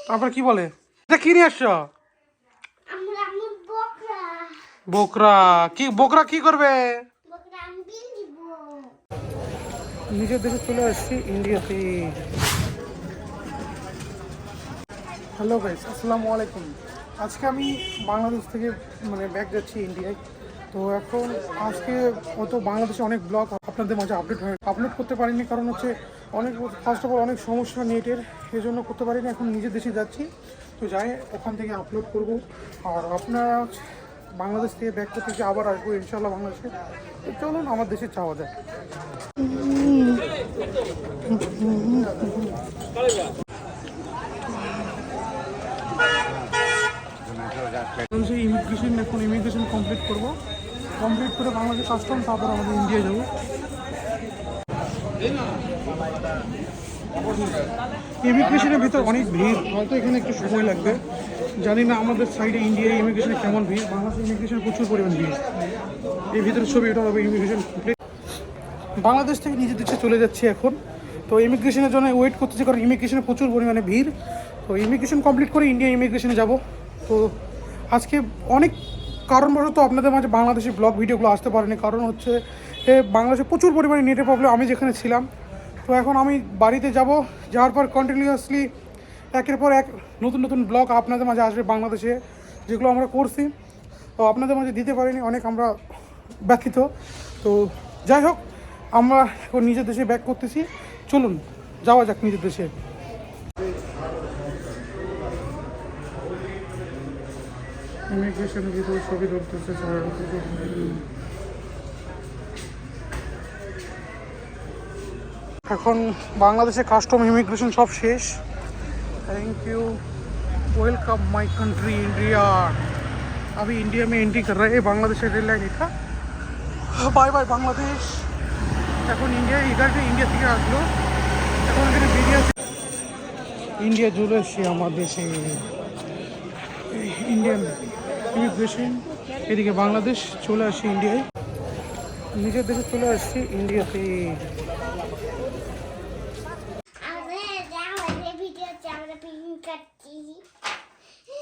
তারপর কি বলে? এটা কি নিয়ে আসছো? বকরা কি? বকরা কি করবে? নিজের দেশে চলে আসছি, ইন্ডিয়াতে। হ্যালো গাইস, আসসালামু আলাইকুম। আজকে আমি বাংলাদেশ থেকে ব্যাক যাচ্ছি ইন্ডিয়ায়। তো এখন আজকে বাংলাদেশে অনেক ব্লগ আপনাদের মাঝে আপলোড করতে পারিনি, কারণ হচ্ছে ফার্স্ট অফ অল অনেক সমস্যা নেটের, এই জন্য করতে পারিনি। এখন নিজের দেশে যাচ্ছি, তো যাই ওখান থেকে আপলোড করব। আর আপনারা বাংলাদেশ থেকে ব্যাক করতে গিয়ে আবার আসবো ইনশাল্লাহ বাংলাদেশে। তো চলুন আমার দেশে যাওয়া যায়। ইমিগ্রেশন কমপ্লিট করবো, কমপ্লিট করে বাংলাদেশ কাস্টম, তারপর আমাদের ইন্ডিয়া যাবো। ইমিগ্রেশনের ভিতর অনেক ভিড়, হয়তো এখানে একটু সময় লাগবে। জানি না আমাদের সাইডে ইন্ডিয়ায় ইমিগ্রেশনে কেমন ভিড়। বাংলাদেশ ইমিগ্রেশনে প্রচুর পরিমাণ ভিড়। এই ভিতরে ছবি এটা হবে ইমিগ্রেশন কমপ্লিট। বাংলাদেশ থেকে নিজের দেশে চলে যাচ্ছি এখন। তো ইমিগ্রেশনের জন্য ওয়েট করতেছি, কারণ ইমিগ্রেশনে প্রচুর পরিমাণে ভিড়। তো ইমিগ্রেশন কমপ্লিট করে ইন্ডিয়া ইমিগ্রেশনে যাব। তো আজকে অনেক কারণবশত আপনাদের মাঝে বাংলাদেশি ব্লগ ভিডিওগুলো আসতে পারেনি, কারণ হচ্ছে বাংলাদেশে প্রচুর পরিমাণে নেটের প্রবলেম। আমি যেখানে ছিলাম, তো এখন আমি বাড়িতে যাব, যাওয়ার পর কন্টিনিউয়াসলি একের পর এক নতুন নতুন ব্লগ আপনাদের মাঝে আসবে বাংলাদেশে, যেগুলো আমরা করছি। তো আপনাদের মাঝে দিতে পারিনি, অনেক আমরা ব্যথিত। তো যাই হোক, আমরা এখন নিজের দেশে ব্যাক করতেছি। চলুন যাওয়া যাক নিজের দেশে। ইমিগ্রেশনের ভিতরে ছবি ধরতেছে। এখন বাংলাদেশে কাস্টম ইমিগ্রেশন সব শেষ। Thank you, welcome my country India. अभी इंडिया में एंट्री कर रहे हैं बांग्लादेश रेल लाइन এটা। Bye bye Bangladesh. এখন ইন্ডিয়া থেকে আসলো, এখন এখানে বেরিয়ে আছে। ইন্ডিয়া চলে এসেছি আমার দেশে। ইন্ডিয়ান ইমিগ্রেশন, এদিকে বাংলাদেশ, চলে আসছি ইন্ডিয়ায়। নিজের দেশে চলে আসছি ইন্ডিয়াতে।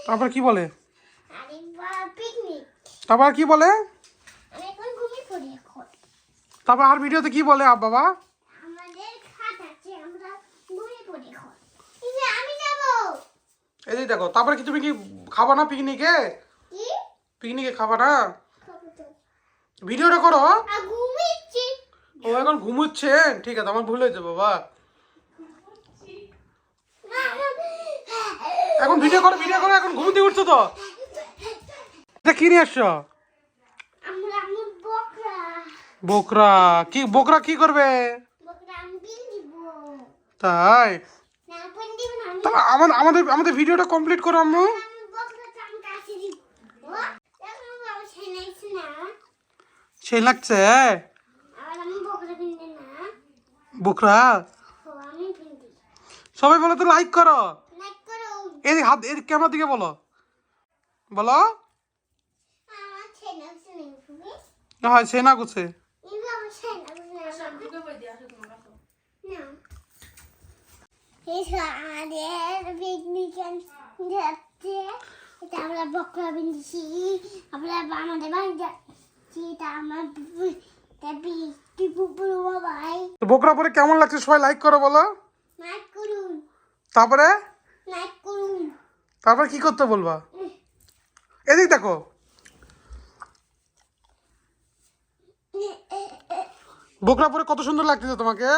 তারপর কি বলে? তারপর কি বলে? তারপর আর ভিডিওতে কি বলে বাবা? এই দেখো, তারপরে কি তুমি কি খাবা না পিকনিকে? পিকনিকে খাবা না? ভিডিওটা করো। ও এখন ঘুমোচ্ছে, ঠিক আছে, আমার ভুল হয়েছে বাবা। এখন ভিডিও করো, এখন ঘুমোতে উঠছো তো। এটা কি নিয়ে আসছো? বকরা কি? বকরা কি করবে? তাই? আমাদের ভিডিওটা কমপ্লিট করো আম্মু। সেই লাগছে বকরা। সবাই বলো তো, লাইক করো। এই হাত এর ক্যামেরার দিকে বলো, বলো। হ্যাঁ, সেনা করছে। আমরা বকরা বিনছি, আমরা আমাদের বাড়ি যাচ্ছি। এটা আমার বকরা পরে কেমন লাগছে সবাই লাইক করো, বলো। লাইক করুন, তারপরে লাইক করুন। তারপর কি করতে বলবা? এদিক দেখো। বকরা পরে কত সুন্দর লাগতেছে তোমাকে।